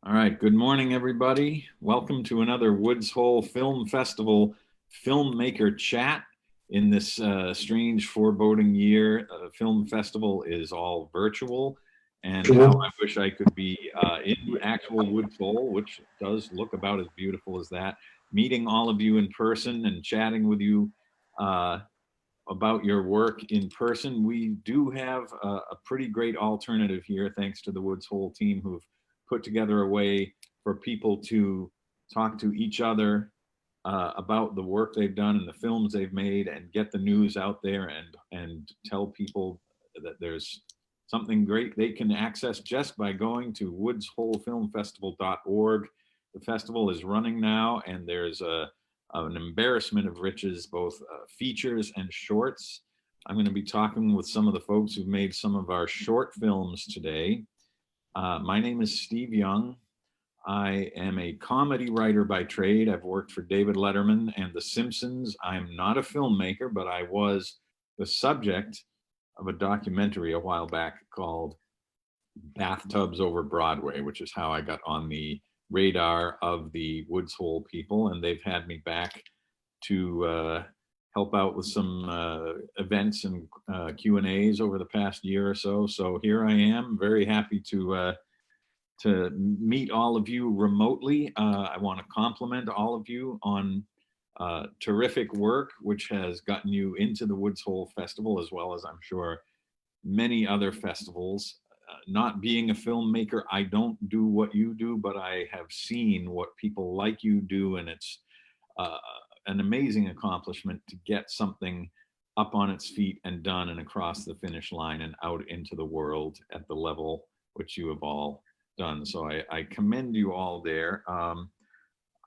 All right, good morning, everybody. Welcome to another Woods Hole Film Festival Filmmaker Chat. In this strange foreboding year, the film festival is all virtual, and how I wish I could be in actual Woods Hole, which does look about as beautiful as that, meeting all of you in person and chatting with you uh, about your work in person. We do have a pretty great alternative here, thanks to the Woods Hole team who've put together a way for people to talk to each other about the work they've done and the films they've made, and get the news out there, and tell people that there's something great they can access just by going to woodsholefilmfestival.org. The festival is running now, and there's an embarrassment of riches, both features and shorts. I'm going to be talking with some of the folks who've made some of our short films today. My name is Steve Young. I am a comedy writer by trade. I've worked for David Letterman and The Simpsons. I'm not a filmmaker, but I was the subject of a documentary a while back called Bathtubs Over Broadway, which is how I got on the radar of the Woods Hole people. And they've had me back to help out with some events and Q&As over the past year or so. So here I am, very happy to meet all of you remotely. I want to compliment all of you on terrific work, which has gotten you into the Woods Hole Festival, as well as I'm sure many other festivals. Not being a filmmaker, I don't do what you do, but I have seen what people like you do, and it's an amazing accomplishment to get something up on its feet and done and across the finish line and out into the world at the level which you have all done. So I commend you all there.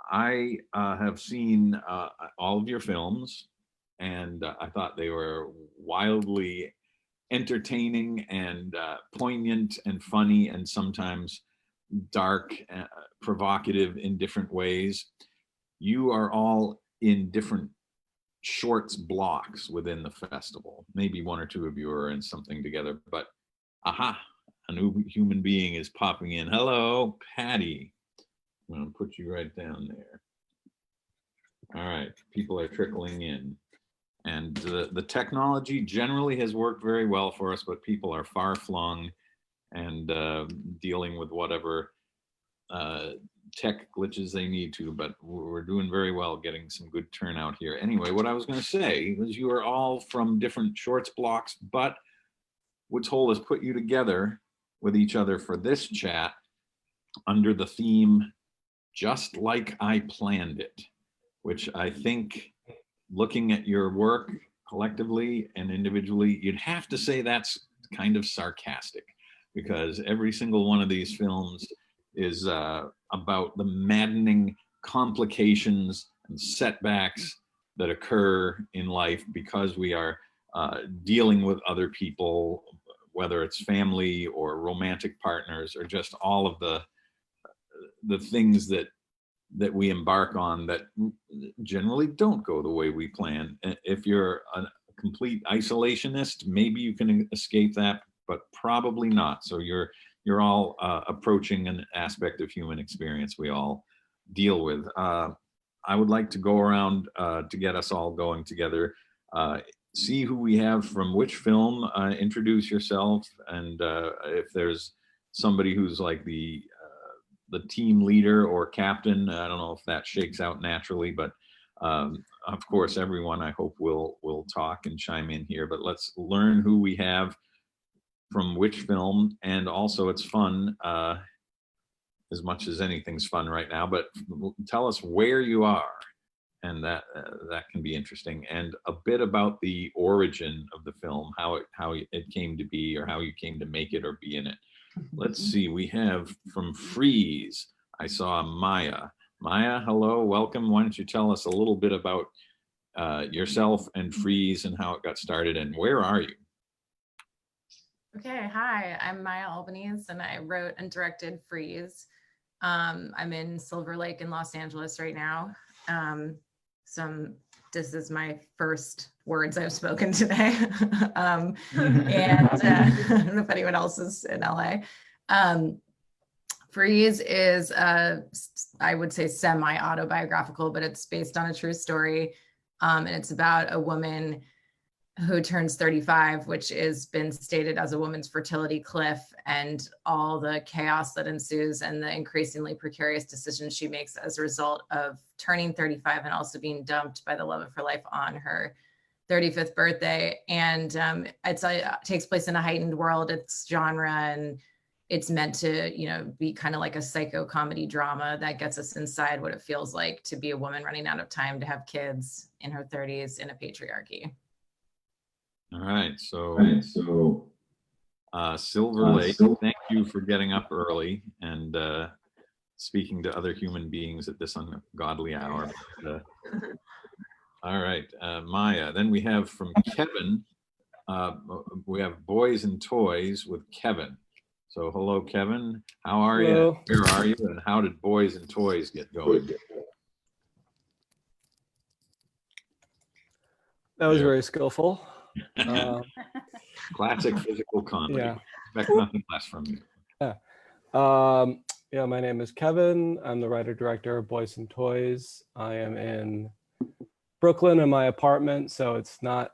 I have seen all of your films, and I thought they were wildly entertaining and poignant and funny, and sometimes dark, provocative in different ways. You are all in different shorts blocks within the festival. Maybe one or two of you are in something together, but aha, a new human being is popping in. Hello, Patty. I'm going to put you right down there. All right, people are trickling in. And the technology generally has worked very well for us, but people are far flung and dealing with whatever tech glitches they need to, but we're doing very well getting some good turnout here. Anyway, what I was going to say was you are all from different shorts blocks, but Woods Hole has put you together with each other for this chat under the theme, Just Like I Planned It, which I think, looking at your work collectively and individually, you'd have to say that's kind of sarcastic, because every single one of these films is about the maddening complications and setbacks that occur in life because we are dealing with other people, whether it's family or romantic partners, or just all of the things that we embark on that generally don't go the way we plan. If you're a complete isolationist, maybe you can escape that, but probably not. So you're all approaching an aspect of human experience we all deal with. I would like to go around to get us all going together. See who we have from which film. Introduce yourself, and if there's somebody who's like the team leader or captain, I don't know if that shakes out naturally, but of course, everyone I hope will talk and chime in here. But let's learn who we have from which film, and also it's fun, as much as anything's fun right now, but tell us where you are, and that can be interesting, and a bit about the origin of the film, how it came to be, or how you came to make it or be in it. Let's see, we have from Freeze, I saw Maya. Maya, hello, welcome. Why don't you tell us a little bit about yourself and Freeze and how it got started, and where are you? Okay, hi, I'm Maya Albanese, and I wrote and directed Freeze. I'm in Silver Lake in Los Angeles right now. This is my first words I've spoken today. And I don't know if anyone else is in LA. Freeze is, I would say, semi-autobiographical, but it's based on a true story. And it's about a woman who turns 35, which has been stated as a woman's fertility cliff, and all the chaos that ensues and the increasingly precarious decisions she makes as a result of turning 35 and also being dumped by the love of her life on her 35th birthday. And it takes place in a heightened world. It's genre, and it's meant to, be kind of like a psycho comedy drama that gets us inside what it feels like to be a woman running out of time to have kids in her 30s in a patriarchy. All right. So Silver Lake, thank you for getting up early and speaking to other human beings at this ungodly hour. All right, Maya. Then we have from Kevin, we have Boys and Toys with Kevin. So hello, Kevin. How are you? Where are you? And how did Boys and Toys get going? That was very skillful. Classic physical comedy. Yeah. Expect nothing less from you. Yeah. My name is Kevin. I'm the writer-director of Boys and Toys. I am in Brooklyn in my apartment, so it's not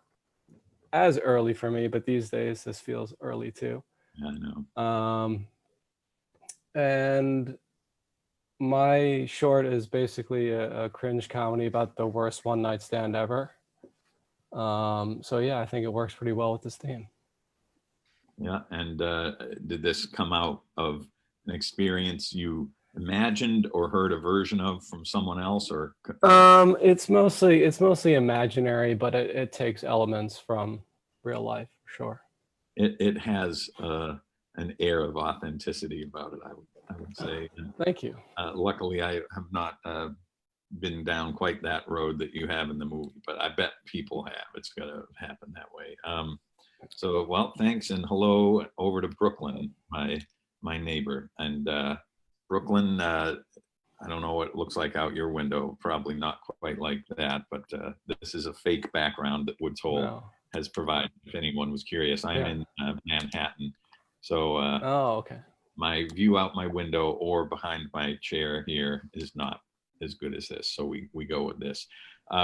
as early for me, but these days this feels early too. Yeah, I know. And my short is basically a cringe comedy about the worst one-night stand ever. So yeah, I think it works pretty well with this theme. Yeah, and did this come out of an experience you imagined or heard a version of from someone else, or? It's mostly imaginary, but it takes elements from real life, for sure. It has an air of authenticity about it, I would say. Thank you. Luckily, I have not been down quite that road that you have in the movie, but I bet people have. It's going to happen that way. So, well, thanks, and hello over to Brooklyn, my neighbor. And Brooklyn, I don't know what it looks like out your window. Probably not quite like that, but this is a fake background that Woods Hole has provided, if anyone was curious. I'm in Manhattan. So okay. My view out my window or behind my chair here is not as good as this. So we go with this.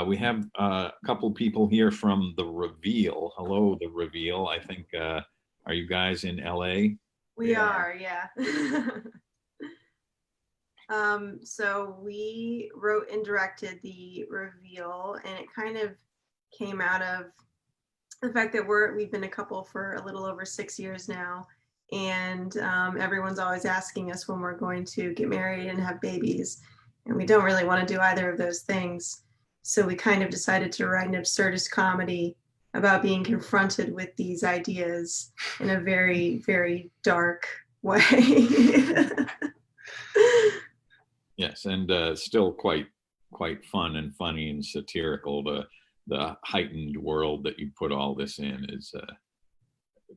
We have a couple people here from The Reveal. Hello, The Reveal. I think, are you guys in LA? We are, yeah. So we wrote and directed The Reveal, and it kind of came out of the fact that we've been a couple for a little over 6 years now, and everyone's always asking us when we're going to get married and have babies, and we don't really want to do either of those things. So we kind of decided to write an absurdist comedy about being confronted with these ideas in a very, very dark way. Yes, and still quite fun and funny and satirical. The heightened world that you put all this in is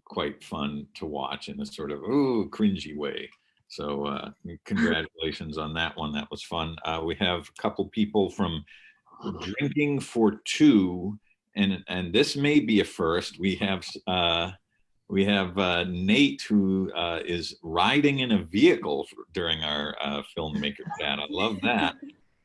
quite fun to watch in a sort of cringy way. So congratulations on that one. That was fun. We have a couple people from Drinking for Two, and this may be a first. We have Nate, who is riding in a vehicle during our Filmmaker chat. I love that.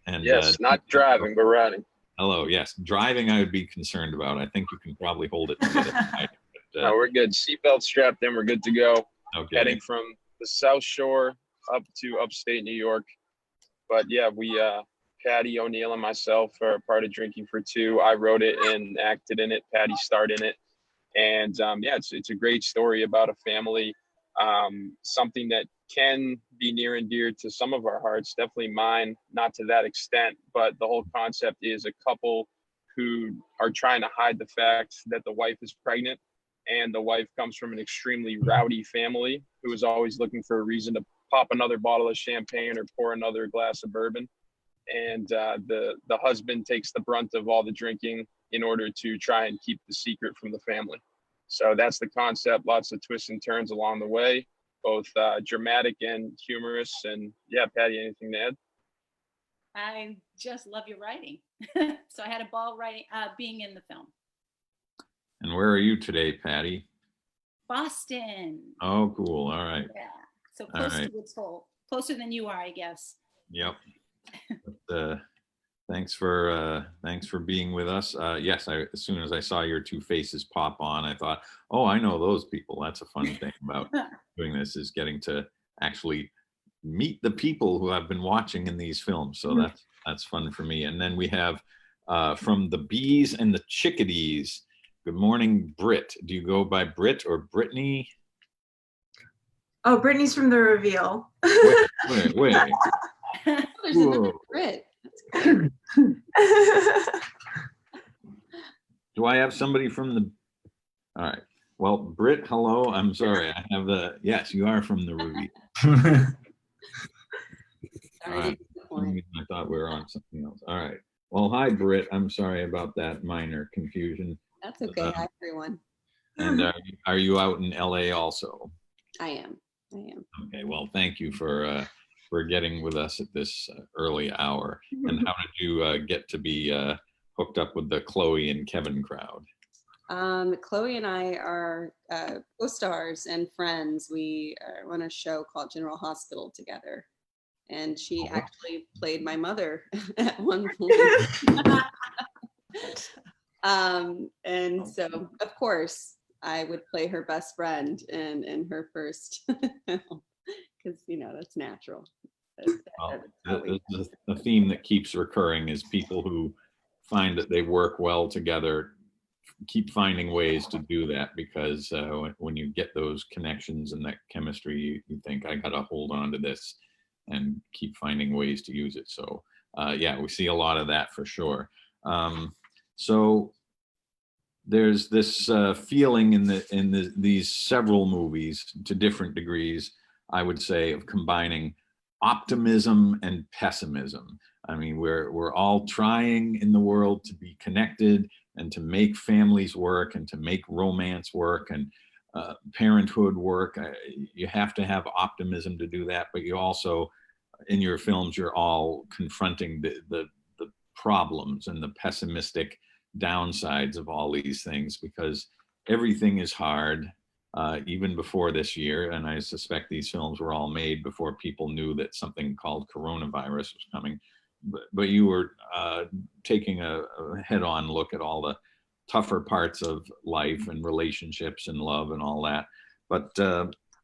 And yes, not driving, but riding. Hello, yes. Driving, I would be concerned about. I think you can probably hold it together. But, no, we're good. Seatbelt strapped in. We're good to go. Okay. Heading from the South Shore up to upstate New York. But yeah, we, Patty O'Neill and myself are a part of Drinking for Two. I wrote it and acted in it. Patty starred in it. And yeah, it's a great story about a family, something that can be near and dear to some of our hearts, definitely mine, not to that extent, but the whole concept is a couple who are trying to hide the fact that the wife is pregnant, and the wife comes from an extremely rowdy family who is always looking for a reason to pop another bottle of champagne or pour another glass of bourbon. And the husband takes the brunt of all the drinking in order to try and keep the secret from the family. So that's the concept. Lots of twists and turns along the way, both dramatic and humorous. And yeah, Patty, anything to add? I just love your writing. So I had a ball writing, being in the film. And where are you today, Patty? Boston. Oh, cool. All right. Yeah. So close to Woods Hole. closer than you are, I guess. Yep. But, thanks for being with us. Yes, as soon as I saw your two faces pop on, I thought, oh, I know those people. That's a fun thing about doing this, is getting to actually meet the people who I've been watching in these films. So that's fun for me. And then we have from the Bees and the Chickadees. Good morning, Britt. Do you go by Britt or Brittany? Oh, Brittany's from the reveal. Wait. There's Whoa. another Brit. That's great. Do I have somebody from the? All right. Well, Britt, hello. I'm sorry. I have yes, you are from the reveal. All Sorry right. to disappoint. I thought we were on something else. All right. Well, hi, Britt. I'm sorry about that minor confusion. That's okay. Hi, everyone. And are you out in LA also? I am. Okay. Well, thank you for getting with us at this early hour. And how did you get to be hooked up with the Chloe and Kevin crowd? Chloe and I are co-stars and friends. We run a show called General Hospital together. And she actually played my mother at one point. And so, of course, I would play her best friend in her first film, because, that's natural. The theme that keeps recurring is people who find that they work well together keep finding ways to do that, because when you get those connections and that chemistry, you think, I got to hold on to this and keep finding ways to use it. So yeah, we see a lot of that for sure. So there's this feeling in these several movies, to different degrees, I would say, of combining optimism and pessimism. I mean, we're all trying in the world to be connected and to make families work and to make romance work and parenthood work. You have to have optimism to do that, but you also, in your films, you're all confronting the problems and the pessimistic downsides of all these things, because everything is hard, even before this year. And I suspect these films were all made before people knew that something called coronavirus was coming. But you were taking a head-on look at all the tougher parts of life and relationships and love and all that. But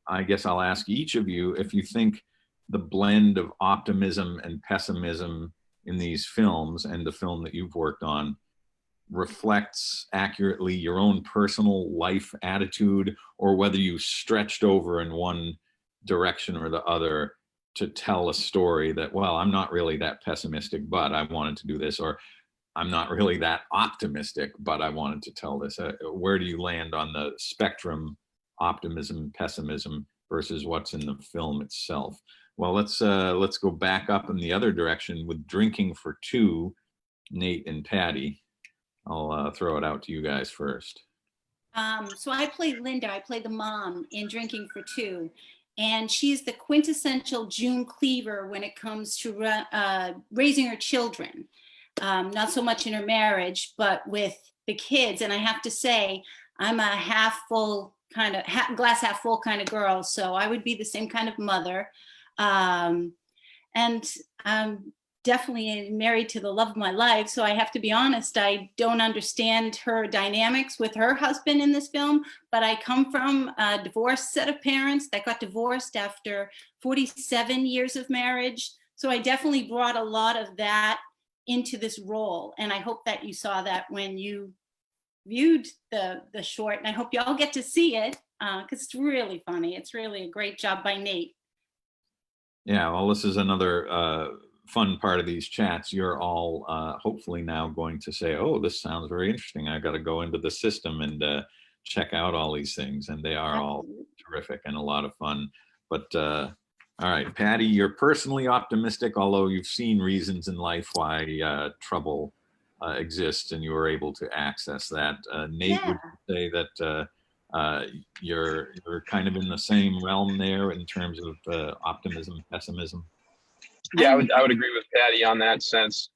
I guess I'll ask each of you if you think the blend of optimism and pessimism in these films and the film that you've worked on reflects accurately your own personal life attitude, or whether you stretched over in one direction or the other to tell a story that, well, I'm not really that pessimistic, but I wanted to do this, or I'm not really that optimistic, but I wanted to tell this. Where do you land on the spectrum, optimism, pessimism, versus what's in the film itself? Well, let's go back up in the other direction with Drinking for Two, Nate and Patty. I'll throw it out to you guys first. So I play Linda. I play the mom in Drinking for Two. And she's the quintessential June Cleaver when it comes to raising her children. Not so much in her marriage, but with the kids. And I have to say, I'm a half full kind of, glass half full kind of girl. So I would be the same kind of mother. And I'm definitely married to the love of my life. So I have to be honest, I don't understand her dynamics with her husband in this film, but I come from a divorced set of parents that got divorced after 47 years of marriage. So I definitely brought a lot of that into this role. And I hope that you saw that when you viewed the short, and I hope you all get to see it, because it's really funny. It's really a great job by Nate. Yeah, well, this is another fun part of these chats. You're all hopefully now going to say, oh, this sounds very interesting. I got to go into the system and check out all these things. And they are all terrific and a lot of fun. But all right, Patty, you're personally optimistic, although you've seen reasons in life why trouble exists and you were able to access that. Nate, would you say that you're kind of in the same realm there in terms of optimism, pessimism? Yeah, I would agree with Patty on that sense.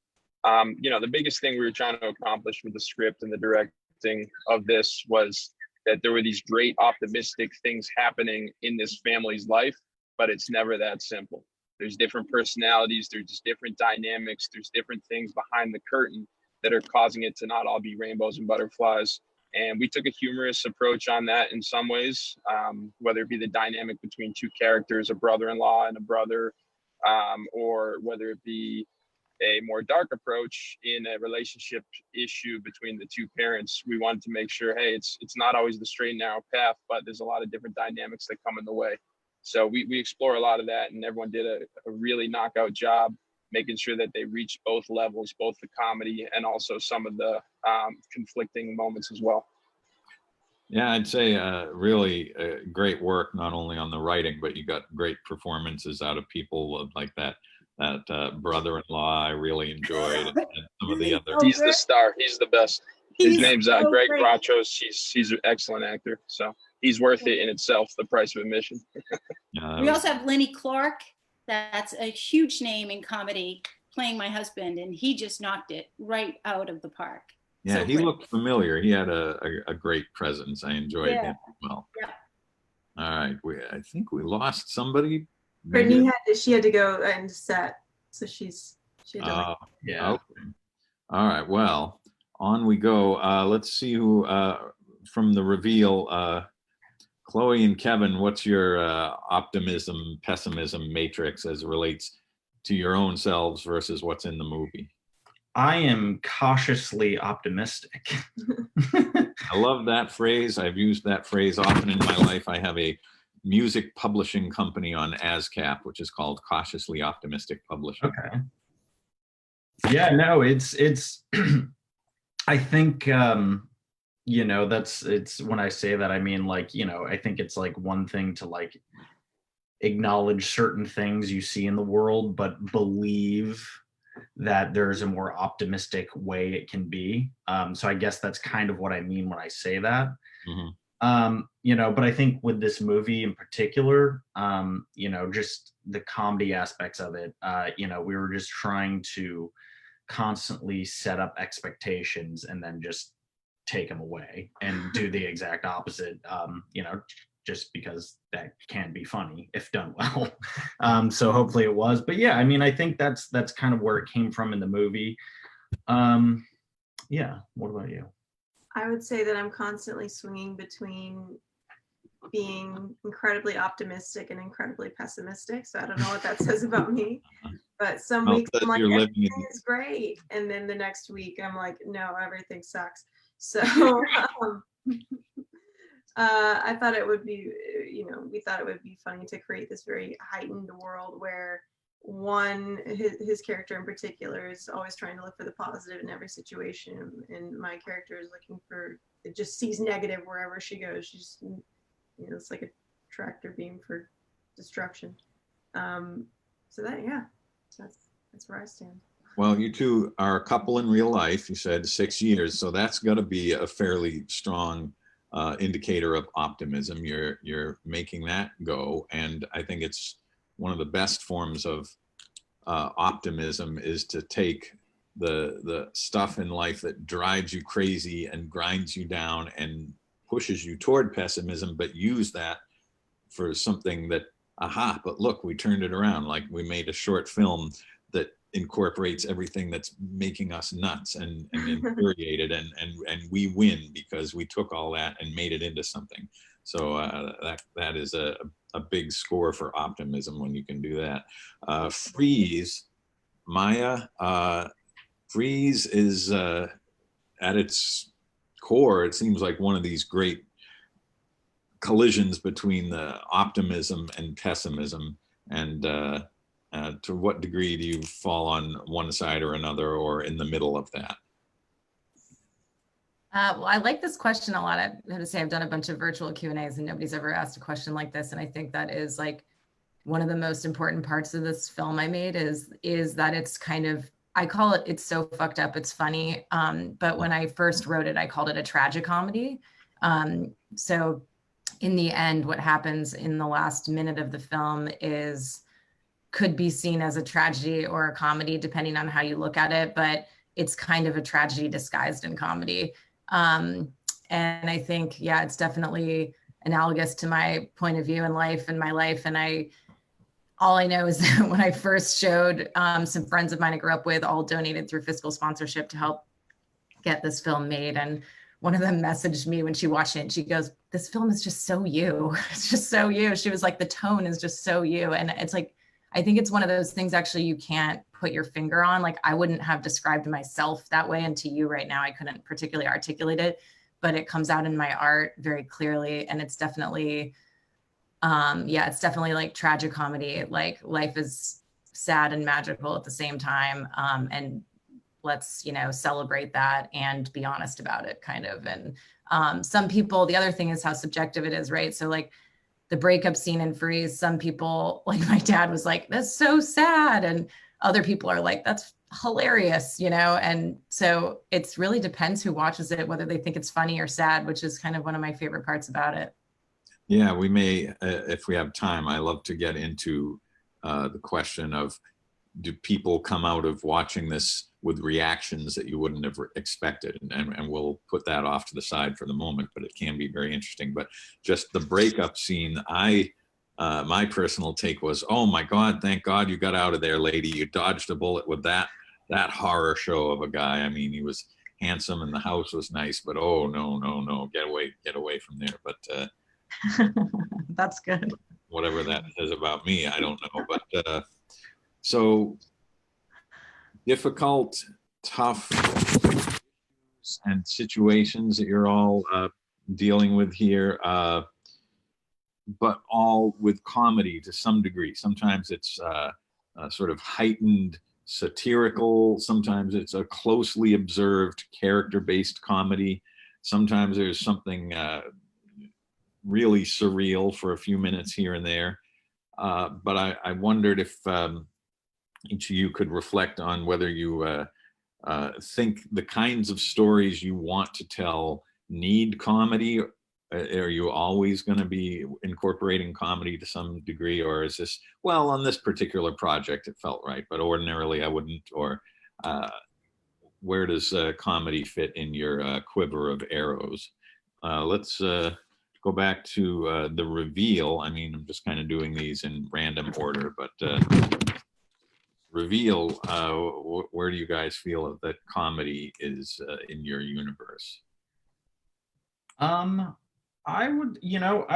The biggest thing we were trying to accomplish with the script and the directing of this was that there were these great optimistic things happening in this family's life, but it's never that simple. There's different personalities, there's just different dynamics, there's different things behind the curtain that are causing it to not all be rainbows and butterflies. And we took a humorous approach on that in some ways, whether it be the dynamic between two characters, a brother-in-law and a brother, or whether it be a more dark approach in a relationship issue between the two parents. We wanted to make sure, hey, it's not always the straight and narrow path, but there's a lot of different dynamics that come in the way. So we explore a lot of that, and everyone did a really knockout job making sure that they reach both levels, both the comedy and also some of the conflicting moments as well. Yeah, I'd say really great work, not only on the writing, but you got great performances out of people like that brother-in-law I really enjoyed, and some of the other. He's the star. He's the best. His name's so Greg great. Brachos. He's an excellent actor. So he's worth it in itself, the price of admission. We also have Lenny Clark. That's a huge name in comedy, playing my husband, and he just knocked it right out of the park. Yeah, So he great. looked familiar. He had a great presence. I enjoyed him as well. Yeah. All right, I think we lost somebody. Brittany had to go and set, so she had to Yeah. Okay. All right. Well, on we go. Let's see who from the reveal. Chloe and Kevin, what's your optimism, pessimism matrix as it relates to your own selves versus what's in the movie? I am cautiously optimistic. I love that phrase. I've used that phrase often in my life. I have a music publishing company on ASCAP, which is called Cautiously Optimistic Publishing. Okay. Yeah, no, it's I think you know, it's when I say that, I mean, like, you know, I think it's like one thing to like acknowledge certain things you see in the world, but believe that there's a more optimistic way it can be. So I guess that's kind of what I mean when I say that. Mm-hmm. You know, but I think with this movie in particular, you know, just the comedy aspects of it, you know, we were just trying to constantly set up expectations and then just take them away and do the exact opposite, you know, just because that can be funny if done well. So hopefully it was, but yeah, I mean, I think that's kind of where it came from in the movie. Yeah, what about you? I would say that I'm constantly swinging between being incredibly optimistic and incredibly pessimistic. So I don't know what that says about me, but some Well, weeks I'm like, you're living everything in- is great. And then the next week I'm like, no, everything sucks. So I thought it would be, you know, we thought it would be funny to create this very heightened world where his character in particular is always trying to look for the positive in every situation, and my character is looking for, it just sees negative wherever she goes. She's, you know, it's like a tractor beam for destruction. So that, yeah, that's where I stand. Well, you two are a couple in real life. You said 6 years, so that's got to be a fairly strong indicator of optimism. You're making that go, and I think it's one of the best forms of optimism is to take the stuff in life that drives you crazy and grinds you down and pushes you toward pessimism, but use that for something that, aha, but look, we turned it around. Like we made a short film that incorporates everything that's making us nuts and infuriated, and we win because we took all that and made it into something. So that is a big score for optimism when you can do that. Freeze, Maya, Freeze is at its core, it seems like one of these great collisions between the optimism and pessimism. And to what degree do you fall on one side or another, or in the middle of that? Well, I like this question a lot. I have to say I've done a bunch of virtual Q&As and nobody's ever asked a question like this. And I think that is like one of the most important parts of this film I made is that it's kind of, I call it, it's so fucked up, it's funny. But when I first wrote it, I called it a tragicomedy. So in the end, what happens in the last minute of the film could be seen as a tragedy or a comedy, depending on how you look at it, but it's kind of a tragedy disguised in comedy. And I think, yeah, it's definitely analogous to my point of view in life and my life. And all I know is that when I first showed, some friends of mine I grew up with all donated through fiscal sponsorship to help get this film made. And one of them messaged me when she watched it and she goes, "This film is just so you." It's just so you. She was like, the tone is just so you. And it's like, I think it's one of those things actually you can't put your finger on. Like, I wouldn't have described myself that way. And to you right now, I couldn't particularly articulate it, but it comes out in my art very clearly. And it's definitely, yeah, it's definitely like tragic comedy. Like, life is sad and magical at the same time. And let's, you know, celebrate that and be honest about it, kind of. And some people, the other thing is how subjective it is, right? So like the breakup scene in Freeze, some people, like my dad was like, "That's so sad," and other people are like, "That's hilarious," you know? And so it's really depends who watches it, whether they think it's funny or sad, which is kind of one of my favorite parts about it. Yeah, we may, if we have time, I love to get into the question of, do people come out of watching this with reactions that you wouldn't have expected? And we'll put that off to the side for the moment, but it can be very interesting. But just the breakup scene, my personal take was, oh my God, thank God you got out of there, lady. You dodged a bullet with that horror show of a guy. I mean, he was handsome and the house was nice, but oh no, get away from there. But That's good. whatever that says about me, I don't know. But so difficult, tough and situations that you're all dealing with here, but all with comedy to some degree. Sometimes it's sort of heightened satirical. Sometimes it's a closely observed character-based comedy. Sometimes there's something really surreal for a few minutes here and there. But I wondered if each of you could reflect on whether you think the kinds of stories you want to tell need comedy. Are you always going to be incorporating comedy to some degree, or is this, well, on this particular project it felt right, but ordinarily I wouldn't? Or where does comedy fit in your quiver of arrows? Let's go back to the reveal. I mean, I'm just kind of doing these in random order, but reveal, where do you guys feel that comedy is in your universe? I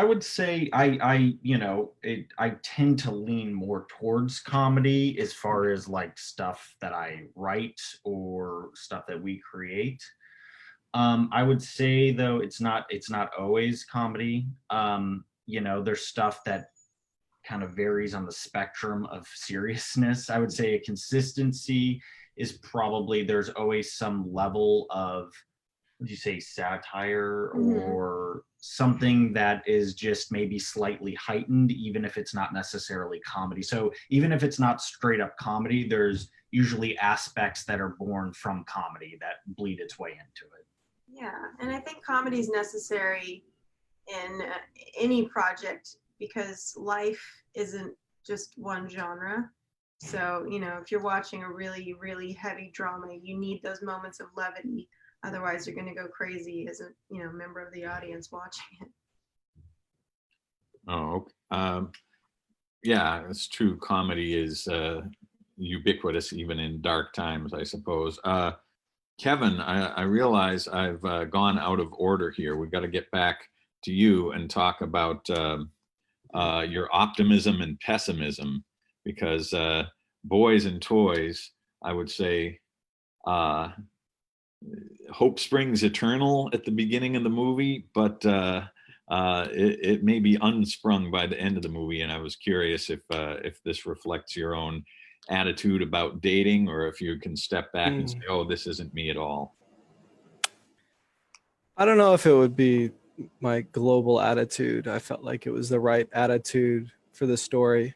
would say I tend to lean more towards comedy as far as like stuff that I write or stuff that we create. I would say though it's not always comedy. There's stuff that kind of varies on the spectrum of seriousness. I would say a consistency is probably there's always some level of, would you say, satire or something that is just maybe slightly heightened, even if it's not necessarily comedy. So even if it's not straight up comedy, there's usually aspects that are born from comedy that bleed its way into it. Yeah, and I think comedy is necessary in any project because life isn't just one genre. So, if you're watching a really, really heavy drama, you need those moments of levity. Otherwise, you're going to go crazy as a member of the audience watching it. Oh, yeah, it's true. Comedy is ubiquitous even in dark times, I suppose. Kevin, I realize I've gone out of order here. We've got to get back to you and talk about your optimism and pessimism, because Boys and Toys, I would say, hope springs eternal at the beginning of the movie, but it may be unsprung by the end of the movie. And I was curious if this reflects your own attitude about dating, or if you can step back and say, oh, this isn't me at all. I don't know if it would be my global attitude. I felt like it was the right attitude for the story.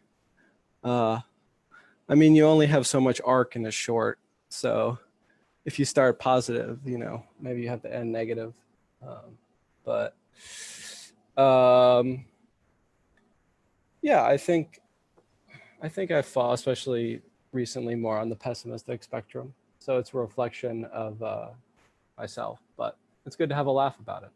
I mean, you only have so much arc in a short, so if you start positive, maybe you have to end negative. Yeah, I think I fall, especially recently, more on the pessimistic spectrum. So it's a reflection of myself, but it's good to have a laugh about it.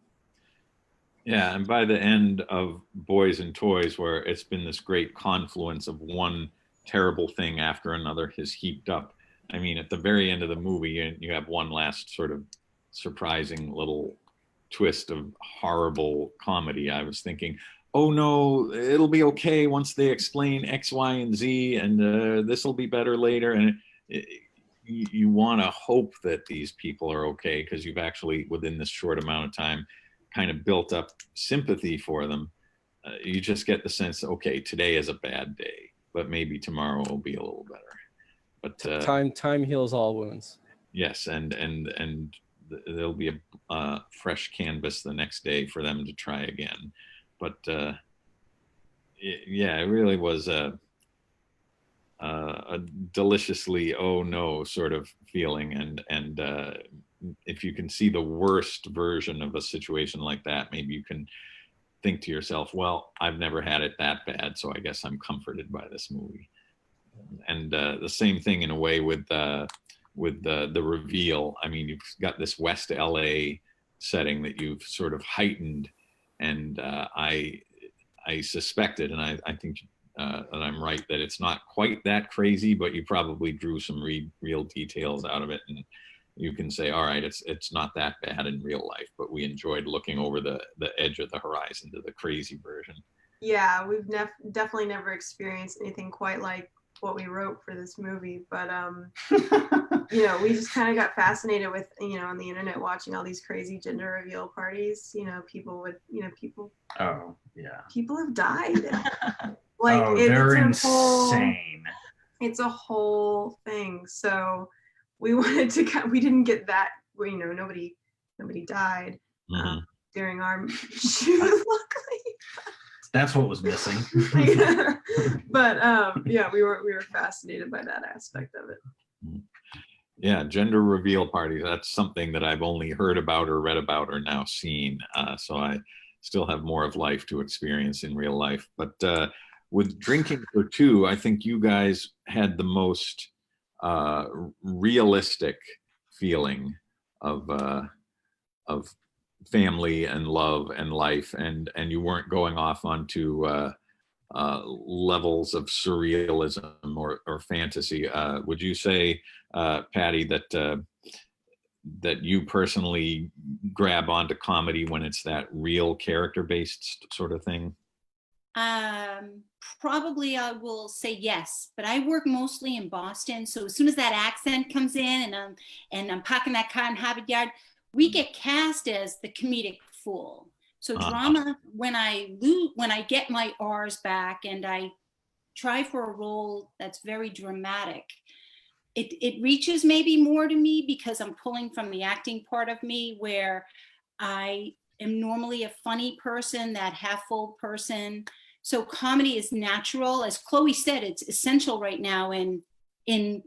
Yeah, and by the end of Boys and Toys, where it's been this great confluence of one terrible thing after another has heaped up. I mean, at the very end of the movie, you have one last sort of surprising little twist of horrible comedy. I was thinking, oh no, it'll be okay once they explain X, Y, and Z, and this will be better later. And you want to hope that these people are okay because you've actually, within this short amount of time, kind of built up sympathy for them. You just get the sense, okay, today is a bad day, but maybe tomorrow will be a little better. But time heals all wounds. yes, and there'll be a fresh canvas the next day for them to try again. But yeah, it really was a deliciously oh no sort of feeling, and if you can see the worst version of a situation like that, maybe you can think to yourself, well, I've never had it that bad, so I guess I'm comforted by this movie. And the same thing in a way with the reveal. I mean, you've got this West LA setting that you've sort of heightened, and I suspected, and I think that I'm right, that it's not quite that crazy, but you probably drew some real details out of it, and you can say, all right, it's not that bad in real life, but we enjoyed looking over the edge of the horizon to the crazy version. Yeah, we've definitely never experienced anything quite like what we wrote for this movie, but you know, we just kind of got fascinated with, you know, on the internet watching all these crazy gender reveal parties. You know, people with, you know, people. Oh yeah. People have died. Like oh, they're insane. It's a whole thing. So we wanted to. We didn't get that. You know, nobody died during our shoot, luckily. That's what was missing. But yeah, we were fascinated by that aspect of it. Yeah, gender reveal parties. That's something that I've only heard about or read about or now seen. So I still have more of life to experience in real life. But with Drinking for Two, I think you guys had the most realistic feeling of family and love and life, and you weren't going off onto levels of surrealism or fantasy. Would you say, Patty, that you personally grab onto comedy when it's that real character-based sort of thing? Probably I will say yes, but I work mostly in Boston. So as soon as that accent comes in and I'm parking that car in Harvard Yard, we get cast as the comedic fool. So drama, when I get my R's back and I try for a role that's very dramatic, it reaches maybe more to me because I'm pulling from the acting part of me, where I am normally a funny person, that half full person. So comedy is natural. As Chloe said, it's essential right now in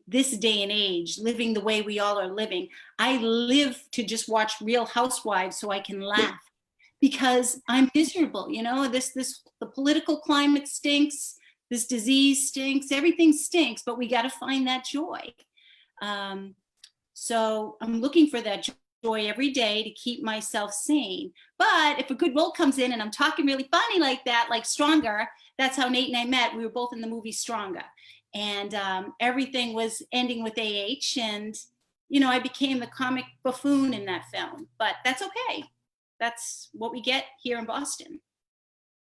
this day and age, living the way we all are living. I live to just watch Real Housewives so I can laugh because I'm miserable. You know, the political climate stinks, this disease stinks, everything stinks, but we got to find that joy. So I'm looking for that joy every day to keep myself sane. But if a good role comes in and I'm talking really funny like that, like Stronger, that's how Nate and I met. We were both in the movie Stronger. And everything was ending with AH, and you know, I became the comic buffoon in that film, but that's okay. That's what we get here in Boston.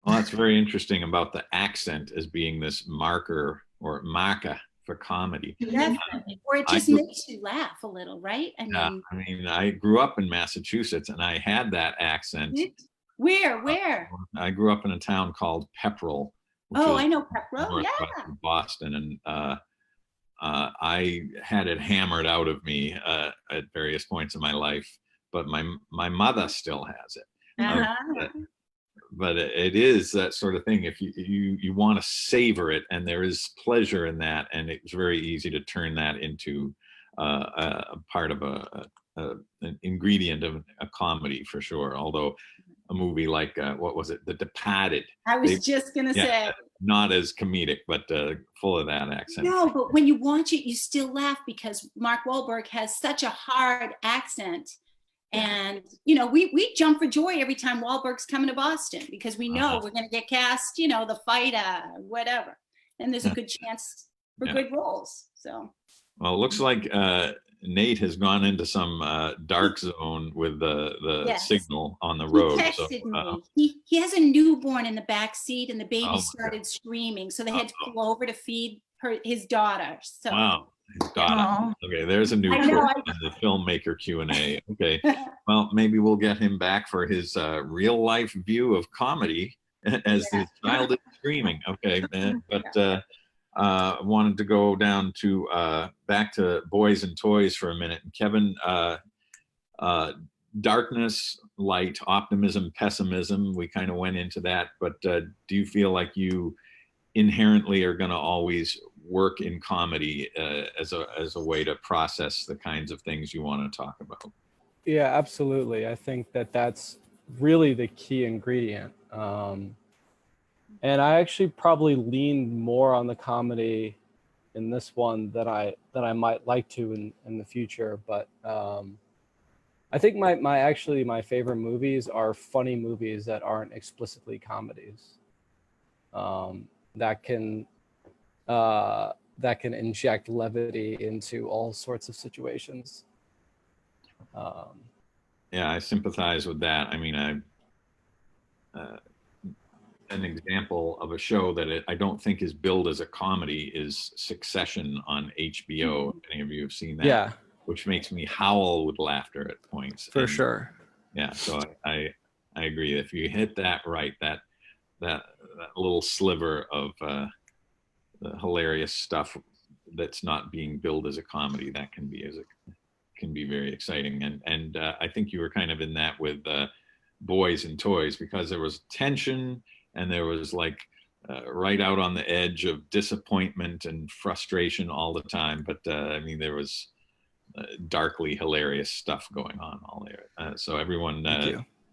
Well, that's very interesting about the accent as being this marker or marker for comedy. Definitely. Or it just makes you laugh a little, right? I mean, I grew up in Massachusetts and I had that accent. Where? I grew up in a town called Pepperell. Oh, I know Pepperell, yeah. Boston, and I had it hammered out of me at various points in my life, but my mother still has it. But it is that sort of thing. If you want to savor it, and there is pleasure in that, and it's very easy to turn that into a part of an ingredient of a comedy for sure. Although a movie like what was it, The Departed? I was just gonna say, not as comedic, but full of that accent. No, but when you watch it, you still laugh because Mark Wahlberg has such a hard accent. And, you know, we jump for joy every time Wahlberg's coming to Boston because we know we're going to get cast, you know, the fighter, whatever. And there's a good chance for good roles. So. Well, it looks like Nate has gone into some dark zone with the signal on the road. He texted me. He has a newborn in the back seat, and the baby started screaming, so they had to pull over to feed his daughter. So. Wow, his daughter. Okay, there's a new clip in the Filmmaker Q&A. Okay, well, maybe we'll get him back for his real life view of comedy as the child is screaming. Okay, but. Wanted to go down to back to Boys and Toys for a minute. Kevin, darkness, light, optimism, pessimism, we kind of went into that, but do you feel like you inherently are going to always work in comedy as a way to process the kinds of things you want to talk about? Yeah, absolutely. I think that that's really the key ingredient. And I actually probably lean more on the comedy in this one that I might like to in the future. But I think my favorite movies are funny movies that aren't explicitly comedies. That can inject levity into all sorts of situations. Yeah, I sympathize with that. I mean, an example of a show that I don't think is billed as a comedy is Succession on HBO. If any of you have seen that, yeah, which makes me howl with laughter at points. For sure. Yeah, so I agree. If you hit that right, that little sliver of the hilarious stuff that's not being billed as a comedy, that can be very exciting. And I think you were kind of in that with Boys and Toys, because there was tension. And there was like right out on the edge of disappointment and frustration all the time. But I mean, there was darkly hilarious stuff going on all there. So everyone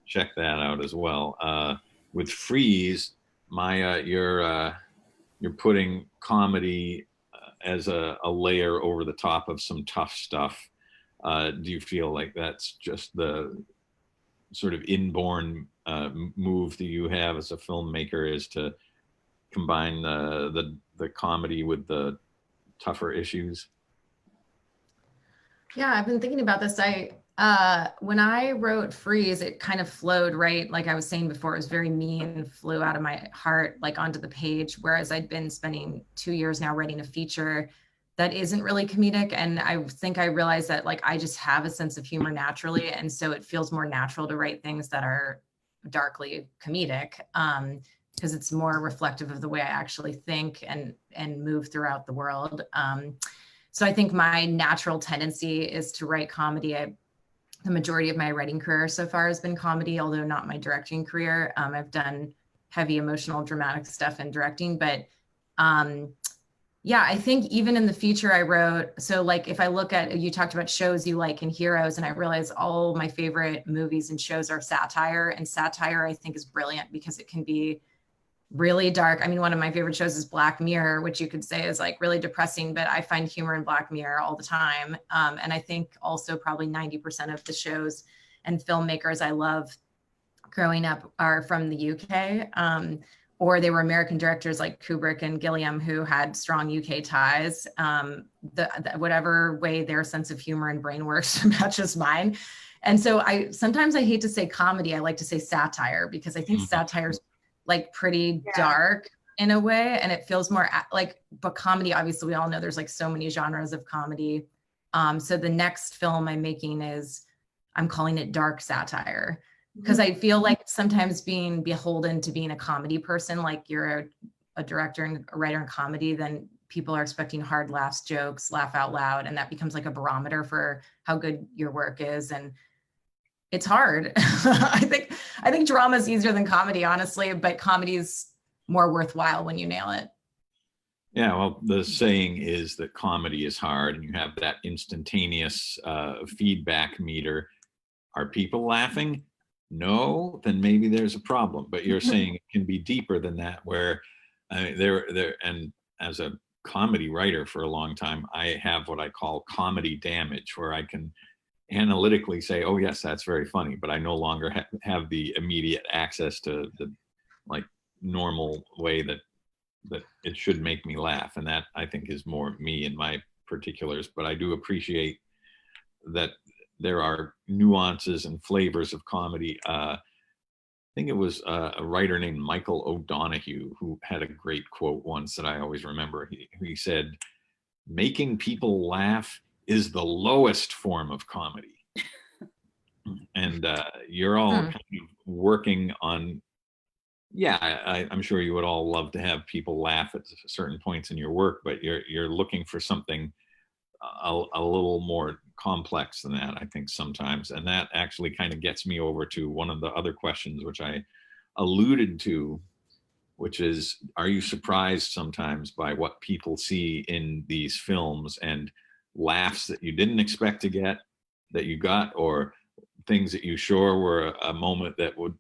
check that out as well. With Freeze, Maya, you're putting comedy as a layer over the top of some tough stuff. Do you feel like that's just the sort of inborn move that you have as a filmmaker, is to combine the comedy with the tougher issues? Yeah, I've been thinking about this. When I wrote Freeze, it kind of flowed, right? Like I was saying before, it was very mean, flew out of my heart, like onto the page. Whereas I'd been spending 2 years now writing a feature that isn't really comedic. And I think I realized that like I just have a sense of humor naturally. And so it feels more natural to write things that are darkly comedic, because it's more reflective of the way I actually think and move throughout the world. So I think my natural tendency is to write comedy. The majority of my writing career so far has been comedy, although not my directing career. I've done heavy emotional, dramatic stuff in directing, but yeah, I think even in the feature I wrote, so like if I look at, you talked about shows you like and heroes, and I realize all my favorite movies and shows are satire, and satire I think is brilliant because it can be really dark. I mean, one of my favorite shows is Black Mirror, which you could say is like really depressing, but I find humor in Black Mirror all the time. And I think also probably 90% of the shows and filmmakers I love growing up are from the UK. Or they were American directors like Kubrick and Gilliam who had strong UK ties. Whatever way their sense of humor and brain works matches mine. And so sometimes I hate to say comedy, I like to say satire, because I think satire's like pretty dark in a way, and it feels more like, but comedy, obviously we all know there's like so many genres of comedy. So the next film I'm making I'm calling it dark satire, because I feel like sometimes being beholden to being a comedy person, like you're a director and a writer in comedy, then people are expecting hard laughs, jokes, laugh out loud. And that becomes like a barometer for how good your work is. And it's hard. I think drama is easier than comedy, honestly, but comedy is more worthwhile when you nail it. Yeah, well, the saying is that comedy is hard, and you have that instantaneous feedback meter. Are people laughing? No, then maybe there's a problem. But you're saying it can be deeper than that, where and as a comedy writer for a long time, I have what I call comedy damage, where I can analytically say, oh yes, that's very funny, but I no longer have the immediate access to the like normal way that it should make me laugh. And that, I think, is more me and my particulars. But I do appreciate that there are nuances and flavors of comedy. I think it was a writer named Michael O'Donoghue who had a great quote once that I always remember. He said, making people laugh is the lowest form of comedy. And you're all kind of working on, yeah, I'm sure you would all love to have people laugh at certain points in your work, but you're looking for something a little more complex than that, I think, sometimes. And that actually kind of gets me over to one of the other questions, which I alluded to, which is, are you surprised sometimes by what people see in these films, and laughs that you didn't expect to get that you got, or things that you sure were a moment that would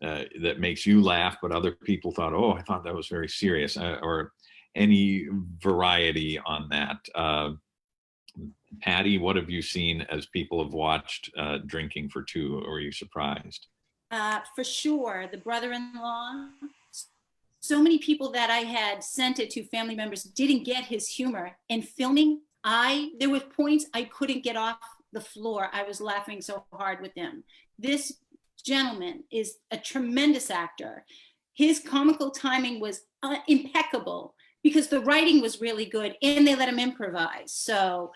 that makes you laugh, but other people thought, oh, I thought that was very serious, or any variety on that. Patty, what have you seen as people have watched Drinking for Two? Or are you surprised? For sure, the brother-in-law. So many people that I had sent it to, family members, didn't get his humor. And filming, there were points I couldn't get off the floor. I was laughing so hard with him. This gentleman is a tremendous actor. His comical timing was impeccable because the writing was really good and they let him improvise. So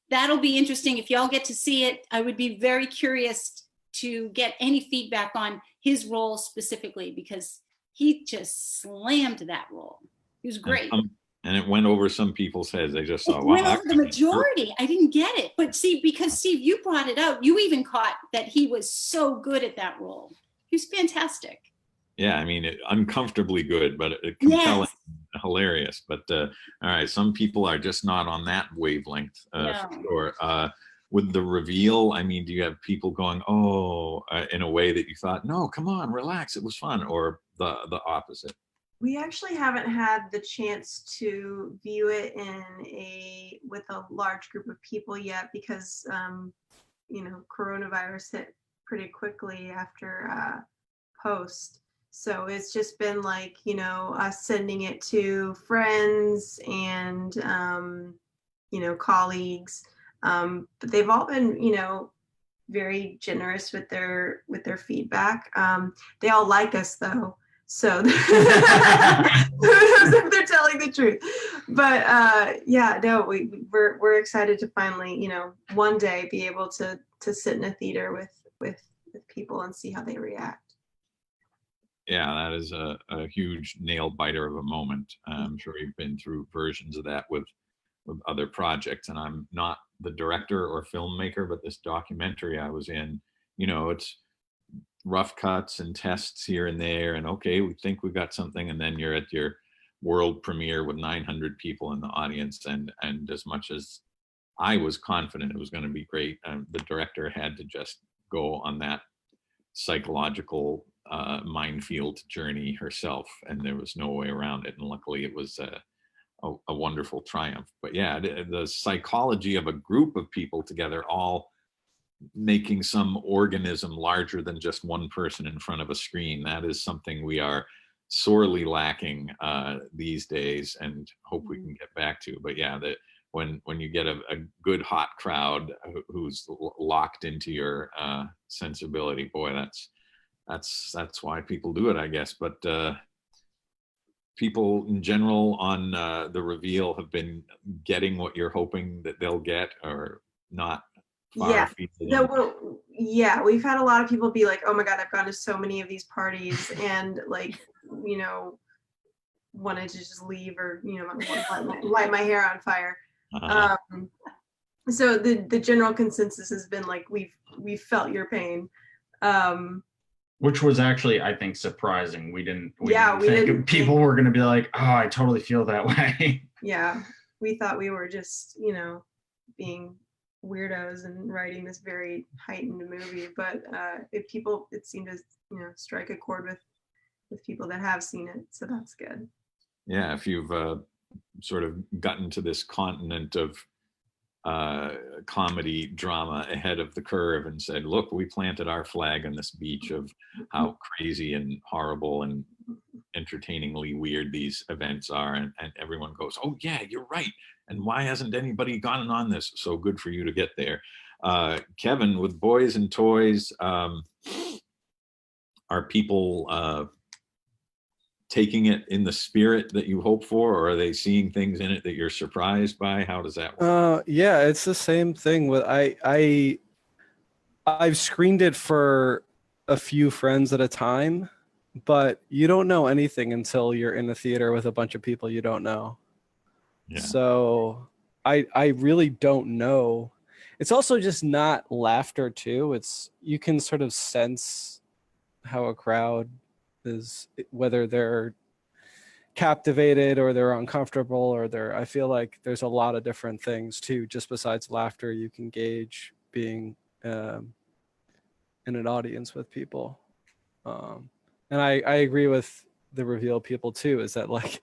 that'll be interesting. If y'all get to see it, I would be very curious to get any feedback on his role specifically, because he just slammed that role. He was great. And it went over some people's heads. They just thought, it wow. Went over the majority. I didn't get it. But see, because Steve, you brought it out. You even caught that he was so good at that role. He was fantastic. Yeah, I mean, uncomfortably good, but compelling, yes. Hilarious. But all right, some people are just not on that wavelength, for sure. With the reveal, I mean, do you have people going, oh, in a way that you thought, no, come on, relax, it was fun, or the opposite? We actually haven't had the chance to view it with a large group of people yet, because coronavirus hit pretty quickly after post. So it's just been like, us sending it to friends and colleagues. But they've all been very generous with their feedback. They all like us though. So who knows if they're telling the truth. But we're excited to finally, one day be able to sit in a theater with people and see how they react. Yeah, that is a huge nail biter of a moment. I'm sure you've been through versions of that with other projects, and I'm not the director or filmmaker, but this documentary I was in, it's rough cuts and tests here and there, and okay, we think we got something, and then you're at your world premiere with 900 people in the audience, and as much as I was confident it was going to be great, the director had to just go on that psychological minefield journey herself, and there was no way around it, and luckily it was a wonderful triumph. But yeah, the psychology of a group of people together, all making some organism larger than just one person in front of a screen, that is something we are sorely lacking these days, and hope we can get back to. But yeah, when you get a good hot crowd who's locked into your sensibility, boy, that's why people do it, I guess. But people in general on the reveal have been getting what you're hoping that they'll get, or not? We've had a lot of people be like, oh my God, I've gone to so many of these parties, and like, wanted to just leave, or light my hair on fire. So the general consensus has been like, we've felt your pain. Which was actually, I think, surprising. We didn't think people were going to be like, oh, I totally feel that way. Yeah, we thought we were just, being weirdos and writing this very heightened movie. But it seemed to, strike a chord with people that have seen it. So that's good. Yeah, if you've sort of gotten to this continent of comedy drama ahead of the curve and said, look, we planted our flag on this beach of how crazy and horrible and entertainingly weird these events are. And everyone goes, oh yeah, you're right. And why hasn't anybody gone on this? So good for you to get there. Kevin, with Boys and Toys, are people taking it in the spirit that you hope for, or are they seeing things in it that you're surprised by? How does that work? Yeah, it's the same thing with I've screened it for a few friends at a time, but you don't know anything until you're in the theater with a bunch of people you don't know. Yeah. So I really don't know. It's also just not laughter too. It's, you can sort of sense how a crowd is, whether they're captivated or they're uncomfortable or I feel like there's a lot of different things too, just besides laughter, you can gauge being in an audience with people. And I agree with the reveal people too, is that like,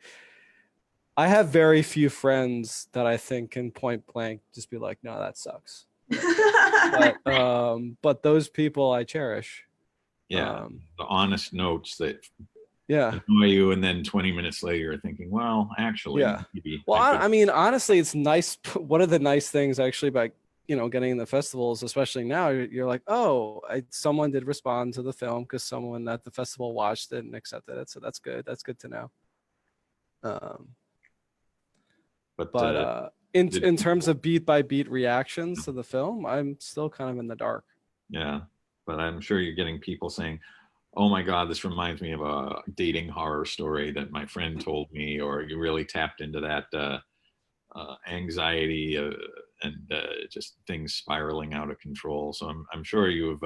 I have very few friends that I think can point blank just be like, no, that sucks. But those people I cherish. Yeah, the honest notes that Yeah. annoy you, and then 20 minutes later you're thinking, well, actually, Yeah. maybe Well, I could. I mean, honestly, it's nice. One of the nice things actually about, getting in the festivals, especially now, you're like, oh, someone did respond to the film because someone at the festival watched it and accepted it. So that's good. That's good to know. But in terms of beat by beat reactions to the film, I'm still kind of in the dark. Yeah, but I'm sure you're getting people saying, oh my God, this reminds me of a dating horror story that my friend told me, or you really tapped into that anxiety and just things spiraling out of control. So I'm sure you've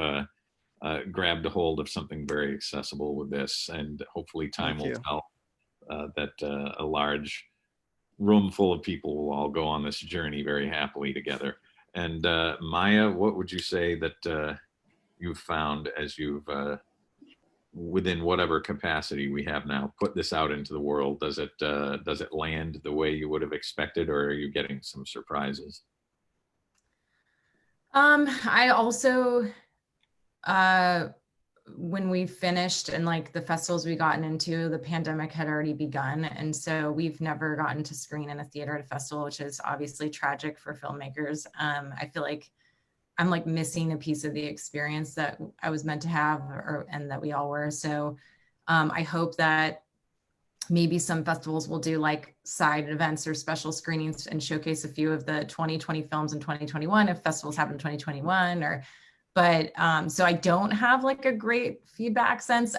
grabbed a hold of something very accessible with this, and hopefully time will tell that a large room full of people will all go on this journey very happily together. And Maya, what would you say that you've found as you've within whatever capacity we have now, put this out into the world? Does it land the way you would have expected, or are you getting some surprises? I also, when we finished and like the festivals we gotten into, the pandemic had already begun. And so we've never gotten to screen in a theater at a festival, which is obviously tragic for filmmakers. I feel like I'm like missing a piece of the experience that I was meant to have, and that we all were. So I hope that maybe some festivals will do like side events or special screenings and showcase a few of the 2020 films in 2021 if festivals happen in 2021. But so I don't have like a great feedback sense.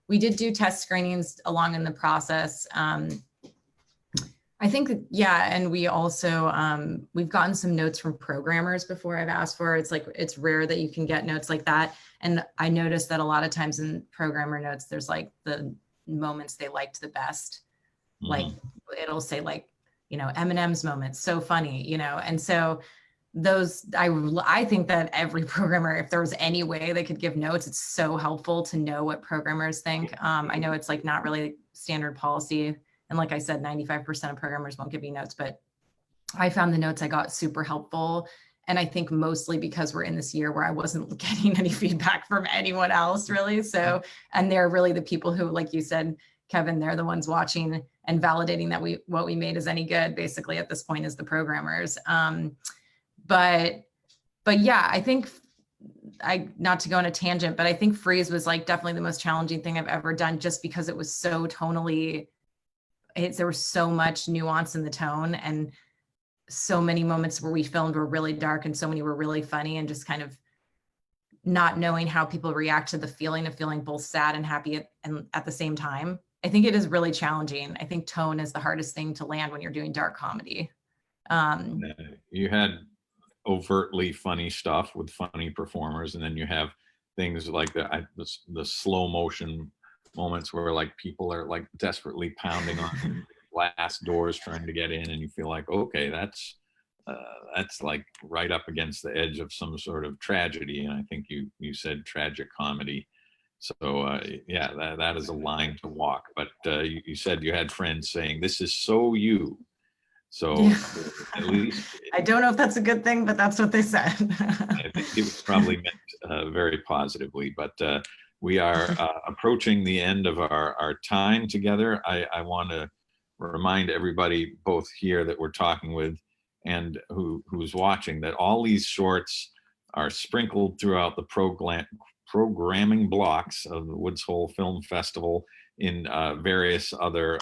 We did do test screenings along in the process. I think, yeah, and we also, we've gotten some notes from programmers before I've asked for. It's rare that you can get notes like that. And I noticed that a lot of times in programmer notes, there's like the moments they liked the best. Like it'll say like, Eminem's moments, so funny, and so those, I think that every programmer, if there was any way they could give notes, it's so helpful to know what programmers think. I know it's like not really standard policy. And like I said, 95% of programmers won't give you notes, but I found the notes I got super helpful. And I think mostly because we're in this year where I wasn't getting any feedback from anyone else really. So, and they're really the people who, like you said, Kevin, they're the ones watching and validating that what we made is any good basically at this point is the programmers. But yeah, I think not to go on a tangent, but I think Freeze was like definitely the most challenging thing I've ever done, just because it was so tonally, there was so much nuance in the tone, and so many moments where we filmed were really dark and so many were really funny, and just kind of not knowing how people react to the feeling of feeling both sad and happy at the same time. I think it is really challenging. I think tone is the hardest thing to land when you're doing dark comedy. You had overtly funny stuff with funny performers, and then you have things like the slow motion moments where like people are like desperately pounding on glass doors trying to get in, and you feel like, okay, that's like right up against the edge of some sort of tragedy. And I think you said tragic comedy. So yeah, that is a line to walk. But you said you had friends saying, this is so you. So Yeah. at least I don't know if that's a good thing, but that's what they said. I think it was probably meant very positively, but we are approaching the end of our time together. I want to remind everybody, both here that we're talking with and who's watching, that all these shorts are sprinkled throughout the programming blocks of the Woods Hole Film Festival in various other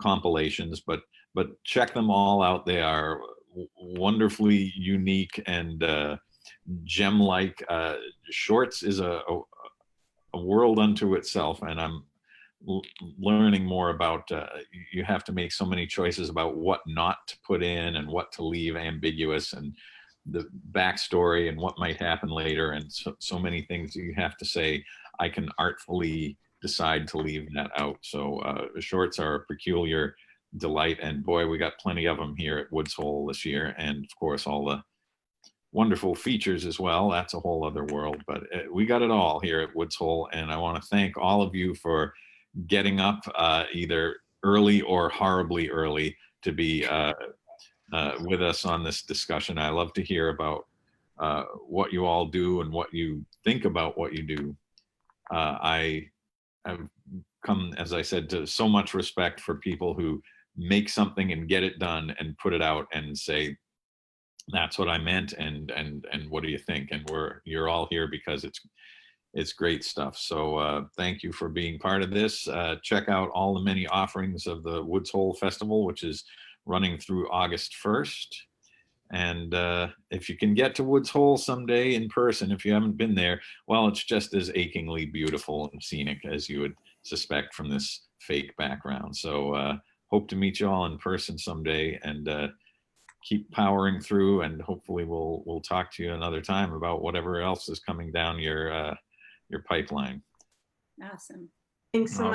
compilations, but check them all out. They are wonderfully unique and gem-like. Shorts is a world unto itself, and I'm learning more about you have to make so many choices about what not to put in and what to leave ambiguous, and the backstory and what might happen later, and so many things you have to say. I can artfully decide to leave that out. So shorts are a peculiar delight, and boy, we got plenty of them here at Woods Hole this year, and of course all the wonderful features as well. That's a whole other world, but we got it all here at Woods Hole, and I want to thank all of you for getting up either early or horribly early to be with us on this discussion. I love to hear about what you all do and what you think about what you do. I have come, as I said, to so much respect for people who make something and get it done and put it out and say, that's what I meant, and what do you think? And you're all here because it's great stuff. So thank you for being part of this. Check out all the many offerings of the Woods Hole Festival, which is running through August 1st. And if you can get to Woods Hole someday in person, if you haven't been there, well, it's just as achingly beautiful and scenic as you would suspect from this fake background. So hope to meet you all in person someday, and keep powering through, and hopefully we'll talk to you another time about whatever else is coming down your pipeline. Awesome. Thanks so much.